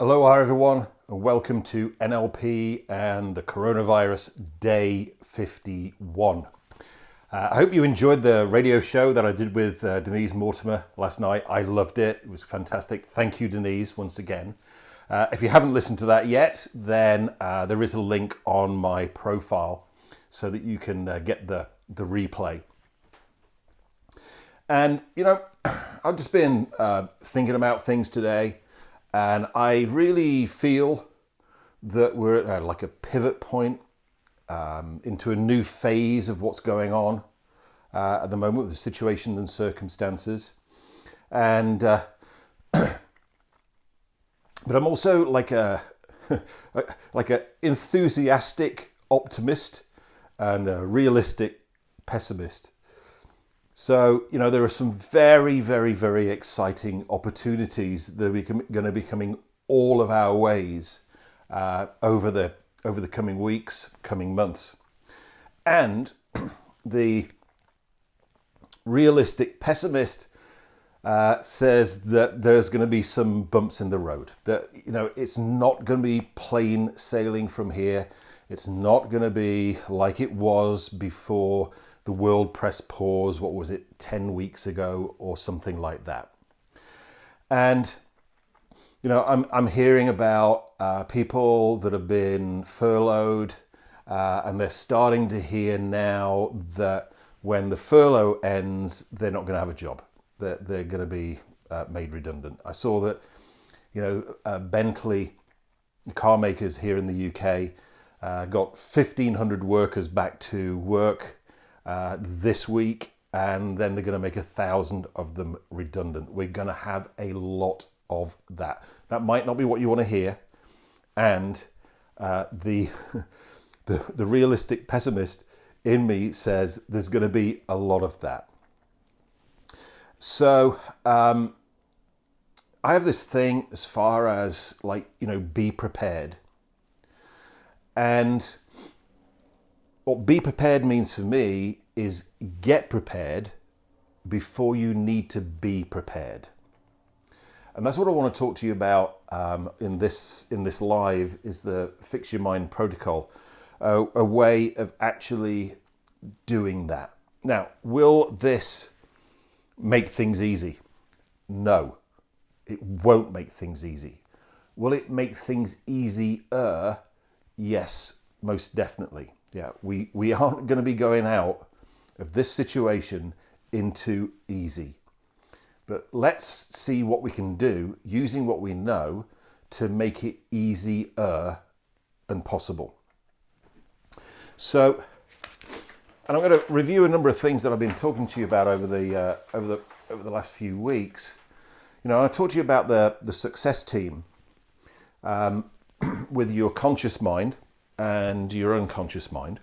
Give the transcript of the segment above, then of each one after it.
Aloha everyone, and welcome to NLP and the Coronavirus Day 51. I hope you enjoyed the radio show that I did with Denise Mortimer last night. I loved it. It was fantastic. Thank you, Denise, once again. If you haven't listened to that yet, then there is a link on my profile so that you can get the replay. And, you know, I've just been thinking about things today. And I really feel that we're at like a pivot point into a new phase of what's going on at the moment with the situation and circumstances. And but I'm also like a enthusiastic optimist and a realistic pessimist. So, you know, there are some very, very, very exciting opportunities that are going to be coming all of our ways over the coming weeks, coming months. And the realistic pessimist says that there's going to be some bumps in the road. That, you know, it's not going to be plain sailing from here. It's not going to be like it was before the world pressed pause, 10 weeks ago or something like that. And, you know, I'm hearing about people that have been furloughed and they're starting to hear now that when the furlough ends, they're not going to have a job, that they're going to be made redundant. I saw that, you know, Bentley, the car makers here in the UK, got 1,500 workers back to work this week, and then they're going to make 1,000 of them redundant. We're going to have a lot of that. That might not be what you want to hear, and the realistic pessimist in me says there's going to be a lot of that. So I have this thing as far as, like, you know, be prepared. And what be prepared means for me is get prepared before you need to be prepared. And that's what I want to talk to you about in this live, is the Fix Your Mind protocol, a way of actually doing that. Now, will this make things easy? No, it won't make things easy. Will it make things easier? Yes, most definitely. Yeah, we aren't going to be going out of this situation into easy. But let's see what we can do using what we know to make it easier and possible. So, and I'm going to review a number of things that I've been talking to you about over the last few weeks. You know, I talked to you about the success team with your conscious mind and your unconscious mind.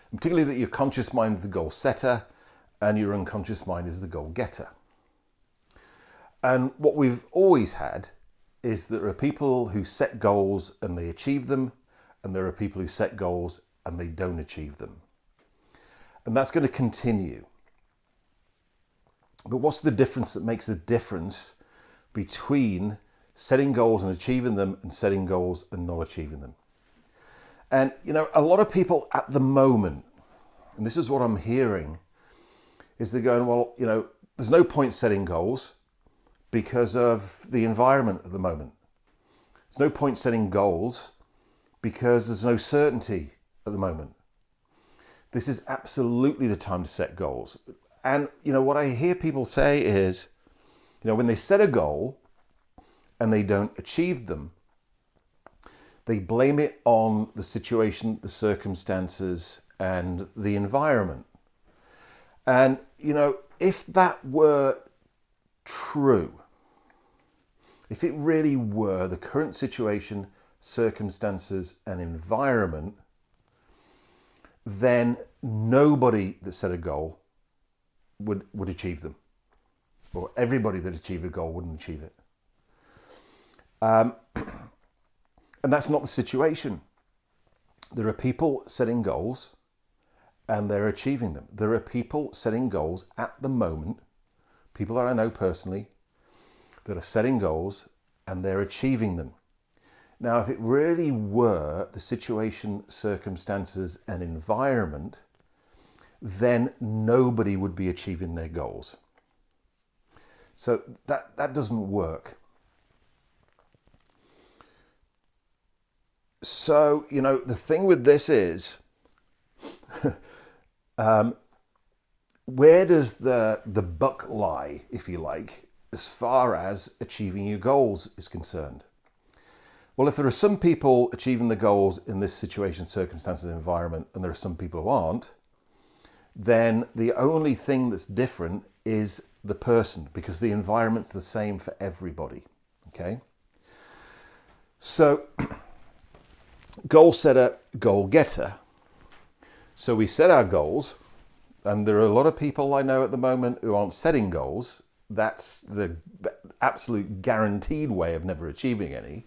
And particularly that your conscious mind is the goal setter and your unconscious mind is the goal getter. And what we've always had is that there are people who set goals and they achieve them, and there are people who set goals and they don't achieve them. And that's going to continue. But what's the difference that makes the difference between setting goals and achieving them and setting goals and not achieving them? And, you know, a lot of people at the moment, and this is what I'm hearing, is they're going, well, you know, there's no point setting goals because of the environment at the moment. There's no point setting goals because there's no certainty at the moment. This is absolutely the time to set goals. And, you know, what I hear people say is, you know, when they set a goal and they don't achieve them, they blame it on the situation, the circumstances, and the environment. And, you know, if that were true, if it really were the current situation, circumstances, and environment, then nobody that set a goal would achieve them. Or everybody that achieved a goal wouldn't achieve it. And that's not the situation. There are people setting goals and they're achieving them. There are people setting goals at the moment, people that I know personally, that are setting goals and they're achieving them. Now, if it really were the situation, circumstances, and environment, then nobody would be achieving their goals. So that doesn't work. So, the thing with this is, where does the buck lie, if you like, as far as achieving your goals is concerned? Well, if there are some people achieving the goals in this situation, circumstances, and environment, and there are some people who aren't, then the only thing that's different is the person, because the environment's the same for everybody. Okay? So, goal setter, goal getter. So we set our goals, and there are a lot of people I know at the moment who aren't setting goals. That's the absolute guaranteed way of never achieving any.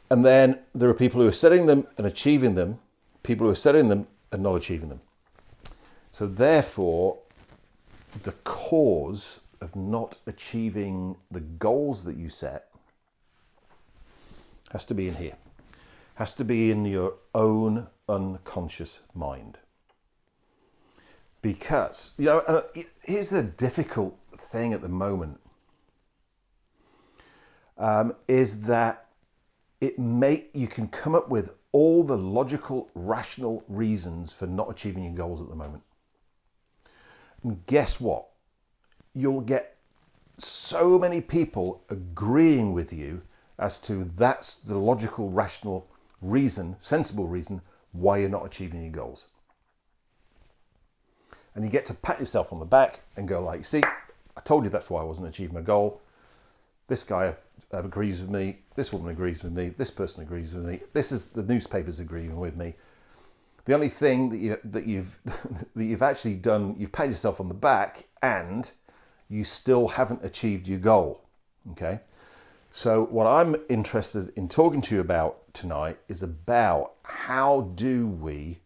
And then there are people who are setting them and achieving them, people who are setting them and not achieving them. So therefore, the cause of not achieving the goals that you set has to be in here. Has to be in your own unconscious mind. Because, here's the difficult thing at the moment, is that you can come up with all the logical, rational reasons for not achieving your goals at the moment. And guess what? You'll get so many people agreeing with you as to that's the logical, rational reason, sensible reason why you're not achieving your goals. And you get to pat yourself on the back and go like, see, I told you that's why I wasn't achieving my goal. This guy agrees with me. This woman agrees with me. This person agrees with me. The newspapers agreeing with me. The only thing that you've actually done, you've patted yourself on the back, and you still haven't achieved your goal. Okay. So what I'm interested in talking to you about tonight is about how do we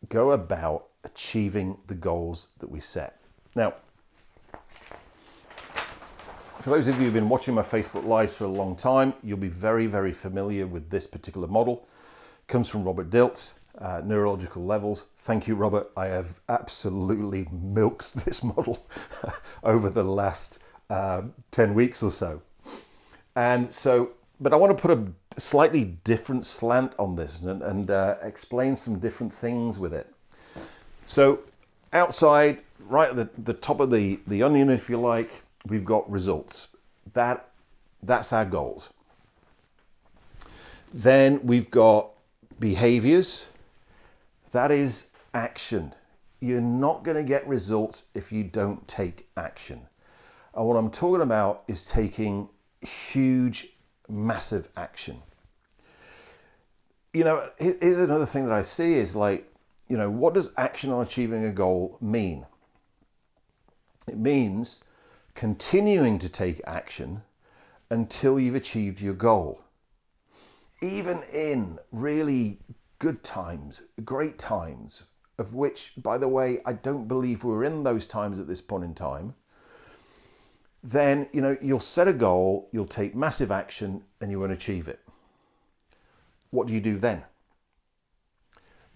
go about achieving the goals that we set. Now, for those of you who've been watching my Facebook Lives for a long time, you'll be very, very familiar with this particular model. It comes from Robert Dilts, Neurological Levels. Thank you, Robert. I have absolutely milked this model over the last 10 weeks or so. But I want to put a slightly different slant on this and explain some different things with it. So outside, right at the top of the onion, if you like, we've got results. That's our goals. Then we've got behaviors. That is action. You're not going to get results if you don't take action. And what I'm talking about is taking huge, massive action. Here's another thing that I see is like, what does action on achieving a goal mean? It means continuing to take action until you've achieved your goal. Even in really good times, great times, of which, by the way, I don't believe we're in those times at this point in time, then, you'll set a goal, you'll take massive action, and you won't achieve it. What do you do then?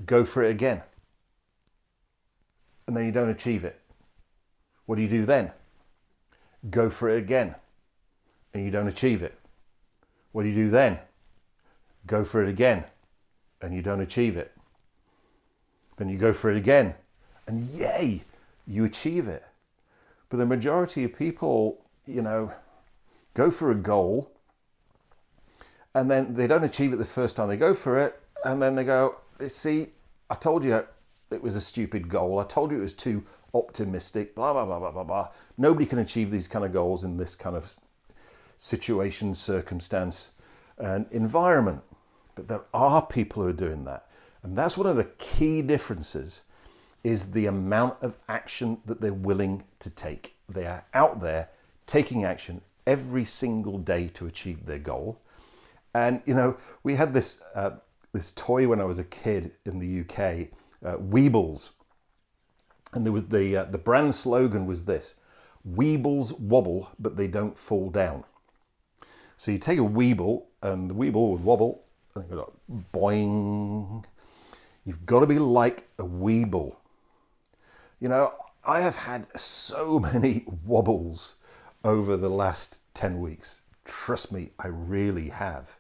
Go for it again. And then you don't achieve it. What do you do then? Go for it again, and you don't achieve it. What do you do then? Go for it again, and you don't achieve it. Then you go for it again, and yay, you achieve it. But the majority of people, go for a goal, and then they don't achieve it the first time they go for it, and then they go, see, I told you it was a stupid goal. I told you it was too optimistic, blah, blah, blah, blah, blah, blah. Nobody can achieve these kind of goals in this kind of situation, circumstance, and environment. But there are people who are doing that. And that's one of the key differences, is the amount of action that they're willing to take. They are out there taking action every single day to achieve their goal. And, we had this toy when I was a kid in the UK, Weebles. And there was the brand slogan was this: Weebles wobble, but they don't fall down. So you take a Weeble, and the Weeble would wobble, and you go boing. You've got to be like a Weeble. You know, I have had so many wobbles over the last 10 weeks. Trust me, I really have.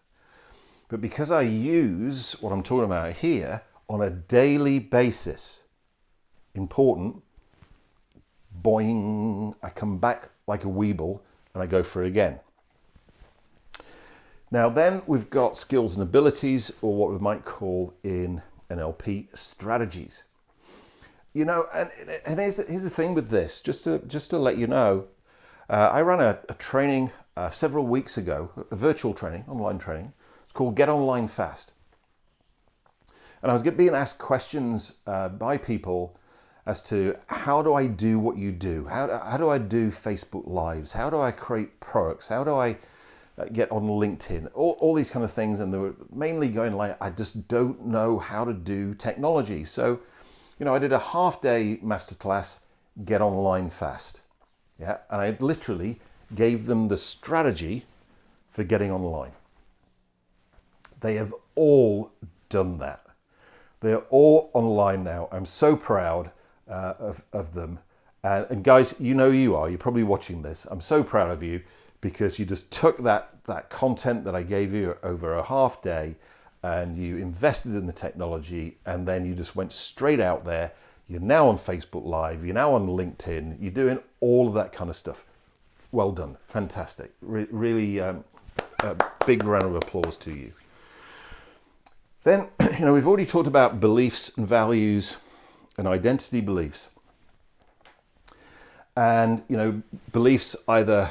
But because I use what I'm talking about here on a daily basis, important, boing, I come back like a Weeble and I go for it again. Now then we've got skills and abilities, or what we might call in NLP strategies. You know, and here's the thing with this, just to let you know, I ran a training several weeks ago, a virtual training, online training. It's called Get Online Fast. And I was being asked questions by people as to how do I do what you do? How do I do Facebook Lives? How do I create products? How do I get on LinkedIn? All these kind of things. And they were mainly going like, I just don't know how to do technology. So, you know, I did a half-day masterclass, Get Online Fast. Yeah, and I literally gave them the strategy for getting online. They have all done that. They're all online now. I'm so proud of them. And guys, you know you are. You're probably watching this. I'm so proud of you because you just took that content that I gave you over a half day and you invested in the technology, and then you just went straight out there. You're now on Facebook Live. You're now on LinkedIn. You're doing all of that kind of stuff. Well done. Fantastic. Really a big round of applause to you. Then, you know, we've already talked about beliefs and values and identity beliefs. And, you know, beliefs either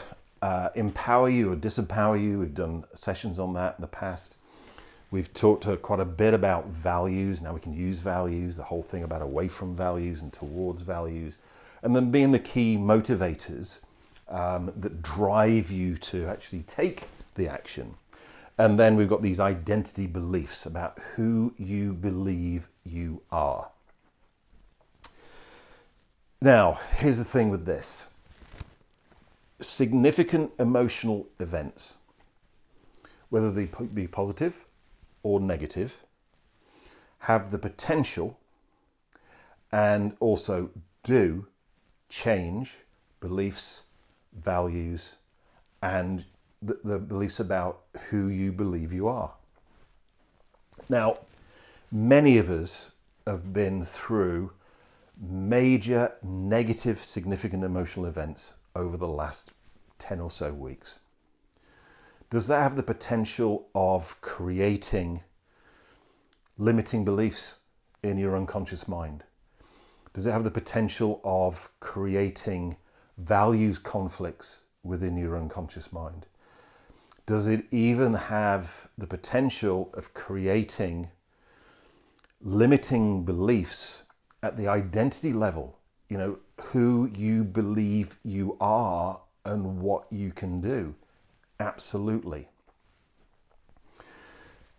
empower you or disempower you. We've done sessions on that in the past. We've talked quite a bit about values. Now we can use values, the whole thing about away from values and towards values. And then being the key motivators that drive you to actually take the action. And then we've got these identity beliefs about who you believe you are. Now, here's the thing with this. Significant emotional events, whether they be positive or negative, have the potential and also do change beliefs, values, and the beliefs about who you believe you are. Now, many of us have been through major negative, significant emotional events over the last 10 or so weeks. Does that have the potential of creating limiting beliefs in your unconscious mind? Does it have the potential of creating values conflicts within your unconscious mind? Does it even have the potential of creating limiting beliefs at the identity level? You know, who you believe you are and what you can do? Absolutely.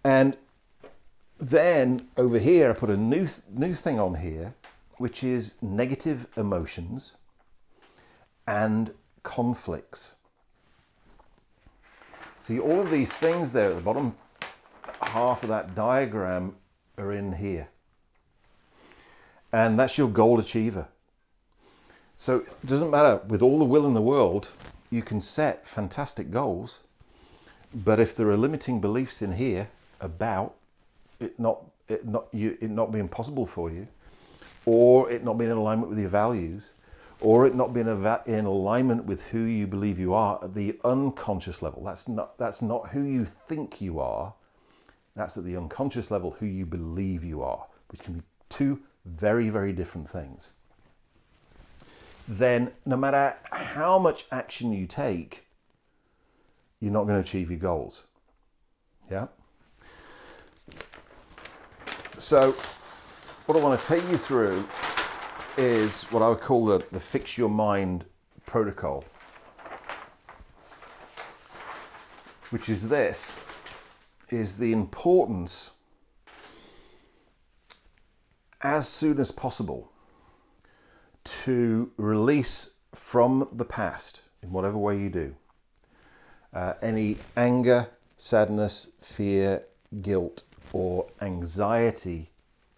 And then over here, I put a new thing on here, which is negative emotions and conflicts. See, all of these things there at the bottom half of that diagram are in here. And that's your goal achiever. So it doesn't matter, with all the will in the world, you can set fantastic goals, but if there are limiting beliefs in here about it not being possible for you, or it not being in alignment with your values, or it not being in alignment with who you believe you are at the unconscious level. That's not who you think you are. That's at the unconscious level who you believe you are, which can be two very, very different things. Then no matter how much action you take, you're not going to achieve your goals. Yeah? So what I want to take you through is what I would call the fix your mind protocol, which is this, is the importance as soon as possible to release from the past in whatever way you do, any anger, sadness, fear, guilt, or anxiety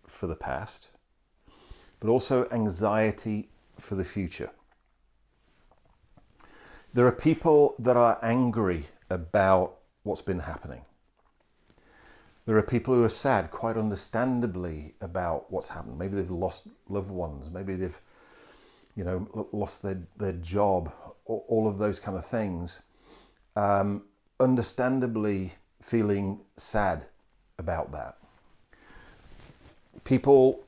for the past, but also anxiety for the future. There are people that are angry about what's been happening. There are people who are sad, quite understandably, about what's happened. Maybe they've lost loved ones. Maybe they've, lost their job. All of those kind of things. Understandably feeling sad about that. People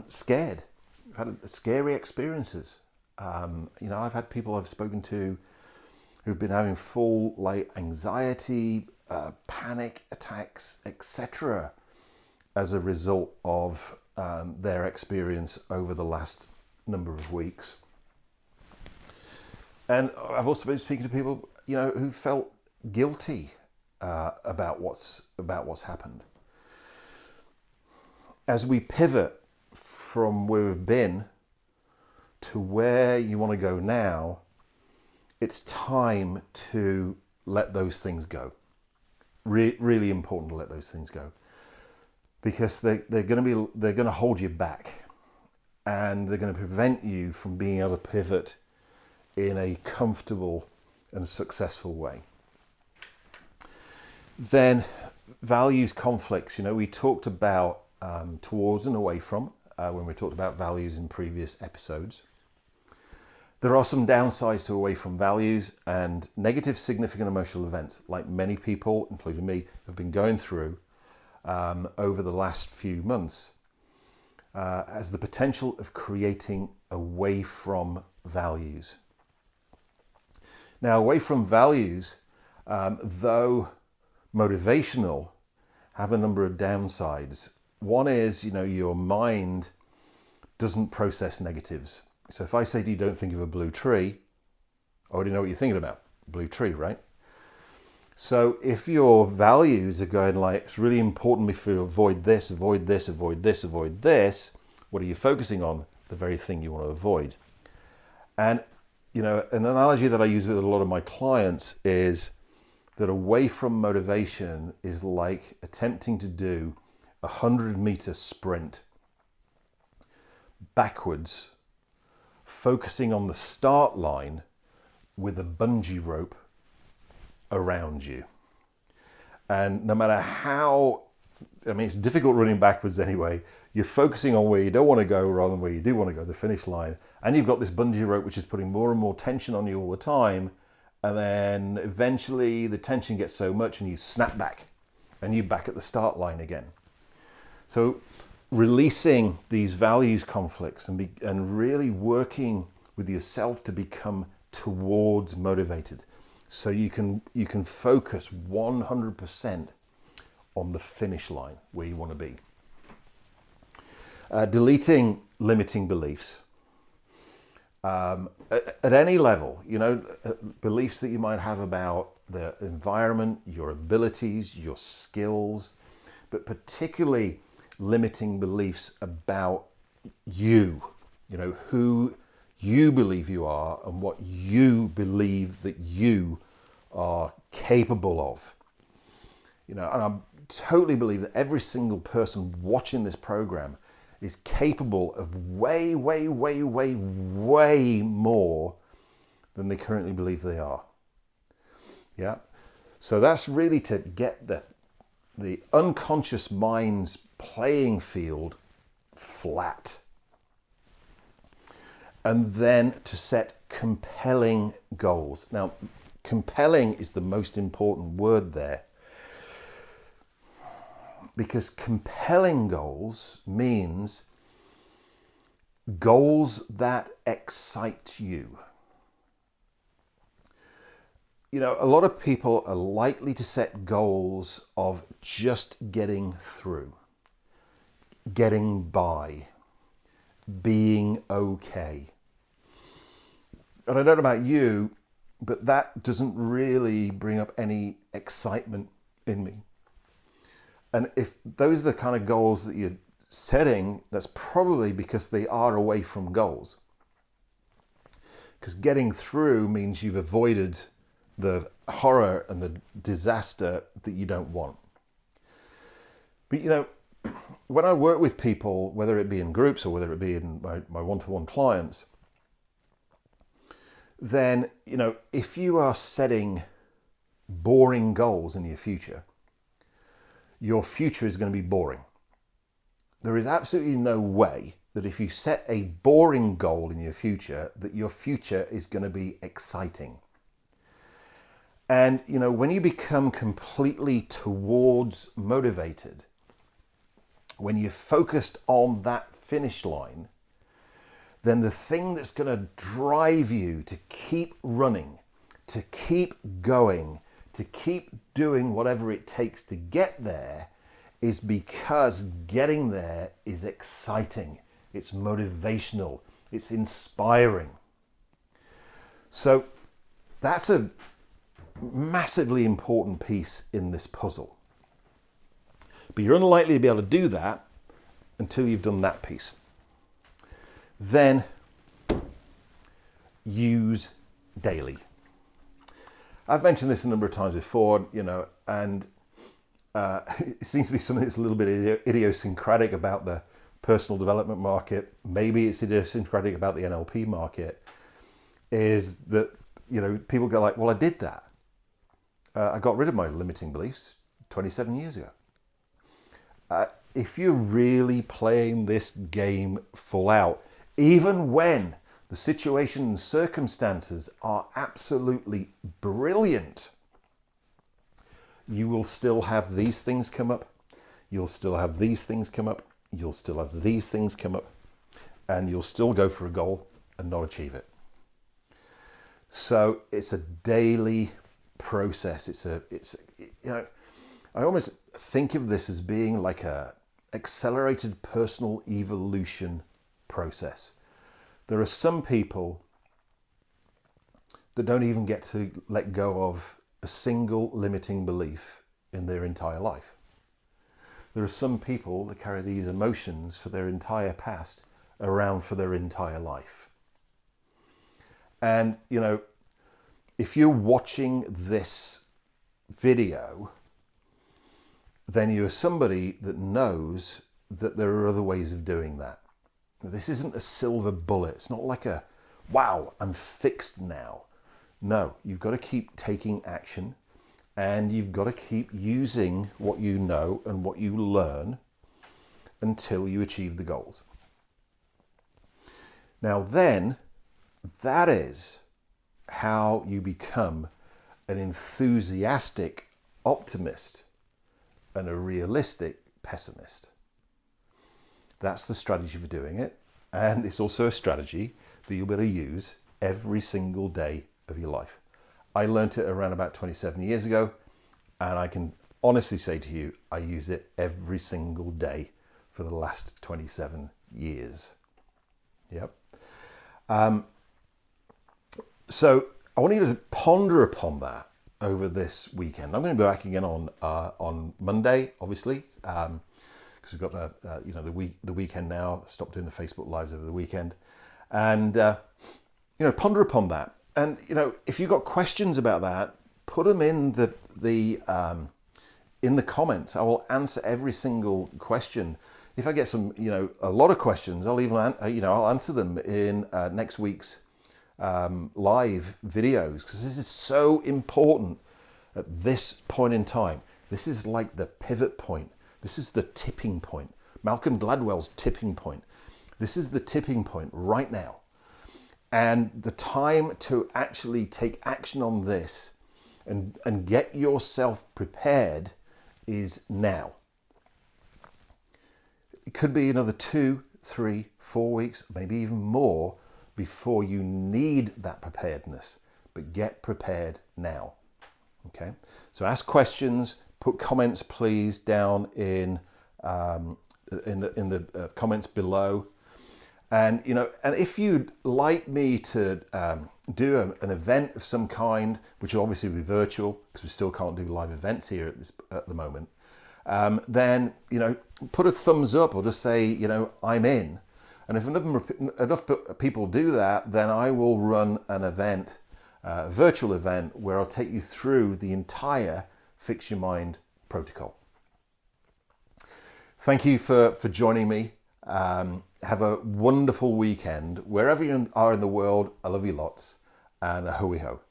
scared. I've had scary experiences. I've had people I've spoken to who've been having full anxiety, panic attacks, etc., as a result of their experience over the last number of weeks. And I've also been speaking to people, who felt guilty about what's happened. As we pivot from where we've been to where you want to go now, it's time to let those things go. Really important to let those things go, because they're going to hold you back, and they're going to prevent you from being able to pivot in a comfortable and successful way. Then values conflicts. We talked about towards and away from when we talked about values in previous episodes. There are some downsides to away from values and negative significant emotional events, like many people, including me, have been going through over the last few months, has the potential of creating away from values. Now, away from values, though motivational, have a number of downsides. One is, your mind doesn't process negatives. So if I say to you, don't think of a blue tree, I already know what you're thinking about. Blue tree, right? So if your values are going it's really important for you to avoid this, avoid this, avoid this, avoid this, what are you focusing on? The very thing you want to avoid. And, an analogy that I use with a lot of my clients is that away from motivation is like attempting to do a 100-meter sprint backwards, focusing on the start line with a bungee rope around you. And no matter how, it's difficult running backwards anyway, you're focusing on where you don't want to go rather than where you do want to go, the finish line. And you've got this bungee rope which is putting more and more tension on you all the time. And then eventually the tension gets so much and you snap back and you're back at the start line again. So releasing these values conflicts and really working with yourself to become towards motivated, so you can focus 100% on the finish line where you want to be. Deleting limiting beliefs at any level, beliefs that you might have about the environment, your abilities, your skills, but particularly limiting beliefs about you, who you believe you are and what you believe that you are capable of. And I totally believe that every single person watching this program is capable of way, way, way, way, way more than they currently believe they are. Yeah. So that's really to get the unconscious mind's playing field flat. And then to set compelling goals. Now, compelling is the most important word there, because compelling goals means goals that excite you. A lot of people are likely to set goals of just getting through, getting by, being okay. And I don't know about you, but that doesn't really bring up any excitement in me. And if those are the kind of goals that you're setting, that's probably because they are away from goals. Because getting through means you've avoided the horror and the disaster that you don't want. But when I work with people, whether it be in groups or whether it be in my one-to-one clients, then, if you are setting boring goals in your future is going to be boring. There is absolutely no way that if you set a boring goal in your future, that your future is going to be exciting. And, when you become completely towards motivated, when you're focused on that finish line, then the thing that's going to drive you to keep running, to keep going, to keep doing whatever it takes to get there is because getting there is exciting, it's motivational, it's inspiring. So that's a massively important piece in this puzzle. But you're unlikely to be able to do that until you've done that piece. Then use daily. I've mentioned this a number of times before, and it seems to be something that's a little bit idiosyncratic about the personal development market. Maybe it's idiosyncratic about the NLP market, is that, people go like, well, I did that. I got rid of my limiting beliefs 27 years ago. If you're really playing this game full out, even when the situation and circumstances are absolutely brilliant, you will still have these things come up. You'll still have these things come up. You'll still have these things come up. And you'll still go for a goal and not achieve it. So it's a daily process. I almost think of this as being like a accelerated personal evolution process. There are some people that don't even get to let go of a single limiting belief in their entire life. There are some people that carry these emotions for their entire past around for their entire life. And, if you're watching this video, then you're somebody that knows that there are other ways of doing that. This isn't a silver bullet. It's not like wow, I'm fixed now. No, you've got to keep taking action, and you've got to keep using what you know and what you learn until you achieve the goals. Now then, that is how you become an enthusiastic optimist and a realistic pessimist. That's the strategy for doing it. And it's also a strategy that you'll be able to use every single day of your life. I learned it around about 27 years ago, and I can honestly say to you, I use it every single day for the last 27 years. Yep. So I want you to ponder upon that over this weekend. I'm going to be back again on Monday, obviously, because we've got the weekend now. Stop doing the Facebook Lives over the weekend, and ponder upon that. And if you've got questions about that, put them in the comments. I will answer every single question. If I get a lot of questions, I'll even I'll answer them in next week's live videos, because this is so important at this point in time. This is like the pivot point. This is the tipping point. Malcolm Gladwell's tipping point. This is the tipping point right now. And the time to actually take action on this and get yourself prepared is now. It could be another 2, 3, 4 weeks, maybe even more, before you need that preparedness. But get prepared now. Okay? So ask questions, put comments please down in the comments below. And and if you'd like me to do an event of some kind, which will obviously be virtual because we still can't do live events here at the moment, then put a thumbs up or just say I'm in. And if enough people do that, then I will run an event virtual event where I'll take you through the entire Fix Your Mind protocol. Thank you for joining me. Have a wonderful weekend. Wherever you are in the world, I love you lots, and a hoi ho.